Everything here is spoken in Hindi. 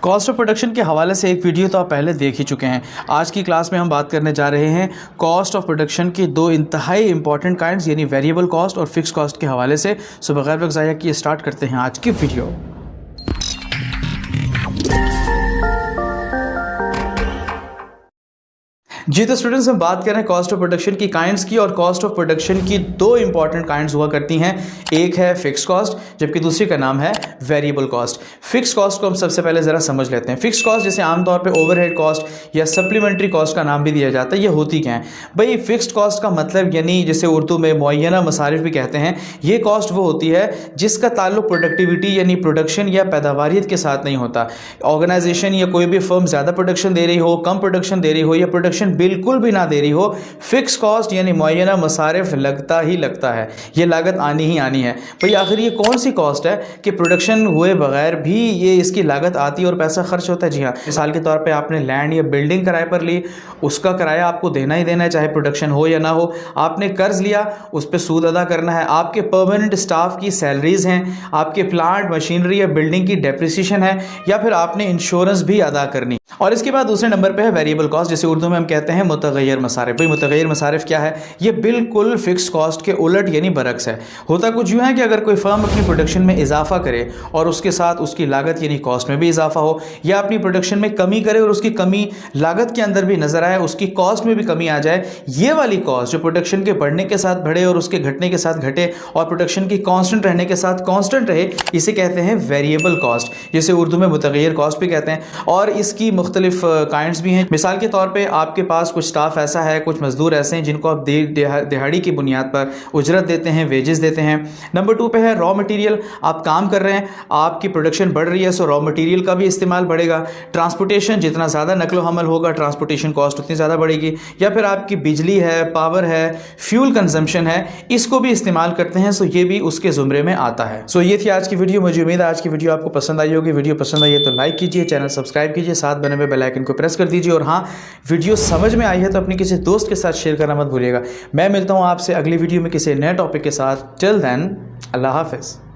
कॉस्ट ऑफ प्रोडक्शन के हवाले से एक वीडियो तो आप पहले देख ही चुके हैं। आज की क्लास में हम बात करने जा रहे हैं कॉस्ट ऑफ प्रोडक्शन की दो इंतहाई इंपॉर्टेंट काइंड्स यानी वेरिएबल कॉस्ट और फिक्स कॉस्ट के हवाले से। सो बगैर वक्त ज़ाया किए स्टार्ट करते हैं आज की वीडियो। जी तो स्टूडेंट्स, हम बात करें कॉस्ट ऑफ प्रोडक्शन की काइंड्स की, और कॉस्ट ऑफ प्रोडक्शन की दो इंपॉर्टेंट काइंड्स हुआ करती हैं। एक है फिक्स कॉस्ट जबकि दूसरी का नाम है वेरिएबल कॉस्ट। फिक्स कॉस्ट को हम सबसे पहले ज़रा समझ लेते हैं। फिक्स कॉस्ट जिसे आमतौर पे ओवरहेड कॉस्ट या सप्लीमेंट्री कॉस्ट का नाम भी दिया जाता है, ये होती क्या है भाई? फिक्स्ड कॉस्ट का मतलब यानी जिसे उर्दू में मुअय्यना मसारिफ भी कहते हैं, ये कॉस्ट वो होती है जिसका ताल्लुक प्रोडक्टिविटी यानी प्रोडक्शन या पैदावारियत के साथ नहीं होता। ऑर्गेनाइजेशन या कोई भी फर्म ज़्यादा प्रोडक्शन दे रही हो, कम प्रोडक्शन दे रही हो या प्रोडक्शन बिल्कुल भी ना दे रही हो, फिक्स कॉस्ट यानी मुअय्यना मसारिफ लगता ही लगता है, ये लागत आनी ही आनी है। भाई आखिर ये कौन सी कॉस्ट है कि प्रोडक्शन हुए बगैर भी ये इसकी लागत आती है और पैसा खर्च होता है? जी हाँ, मिसाल के तौर पे आपने लैंड या बिल्डिंग किराए पर ली, उसका किराया आपको देना ही देना है चाहे प्रोडक्शन हो या ना हो। आपने कर्ज लिया, उस पर सूद अदा करना है। आपके परमानेंट स्टाफ की सैलरीज हैं, आपके प्लांट मशीनरी या बिल्डिंग की डेप्रिसिएशन है, या फिर आपने इंश्योरेंस भी अदा करनी। और इसके बाद दूसरे नंबर पे है वेरिएबल कॉस्ट जिसे उर्दू में हम कहते हैं मुतगय्यर मसारिफ। भाई मुतगय्यर मसारिफ क्या है? ये बिल्कुल फिक्स कॉस्ट के उलट यानी बरक्स है। होता कुछ यूँ है कि अगर कोई फर्म अपनी प्रोडक्शन में इजाफा करे और उसके साथ उसकी लागत यानी कॉस्ट में भी इजाफा हो, या अपनी प्रोडक्शन में कमी करे और उसकी कमी लागत के अंदर भी नजर आए, उसकी कॉस्ट में भी कमी आ जाए, ये वाली कॉस्ट जो प्रोडक्शन के बढ़ने के साथ बढ़े और उसके घटने के साथ घटे और प्रोडक्शन की कांस्टेंट रहने के साथ कांस्टेंट रहे, इसे कहते हैं वेरिएबल कॉस्ट, जिसे उर्दू में मुतगय्यर कॉस्ट भी कहते हैं। और इसकी मुख्तलिफ काइंड्स भी हैं। मिसाल के तौर पे आपके पास कुछ स्टाफ ऐसा है, कुछ मजदूर ऐसे हैं जिनको आप दिहाड़ी की बुनियाद पर उजरत देते हैं, वेजेस देते हैं। नंबर 2 पे है रॉ मटेरियल। आप काम कर रहे हैं, आपकी प्रोडक्शन बढ़ रही है, सो रॉ मटेरियल का भी इस्तेमाल बढ़ेगा। ट्रांसपोर्टेशन, जितना ज़्यादा नकलो हमल होगा ट्रांसपोर्टेशन कॉस्ट उतनी ज़्यादा बढ़ेगी। या फिर आपकी बिजली है, पावर है, फ्यूल कंजम्पशन है, इसको भी इस्तेमाल करते हैं, सो ये भी उसके ज़ुमरे में आता है। सो ये थी आज की वीडियो। मुझे उम्मीद है आज की वीडियो आपको पसंद आई होगी। वीडियो पसंद आई है तो लाइक कीजिए, चैनल सब्सक्राइब कीजिए, साथ बने हुए बेल आइकन को प्रेस कर दीजिए। और हाँ, वीडियो समझ में आई है तो अपनी किसी दोस्त के साथ शेयर करना मत भूलिएगा। मैं मिलता हूँ आपसे अगली वीडियो में किसी नए टॉपिक के साथ। टिल देन, अल्लाह हाफिज़।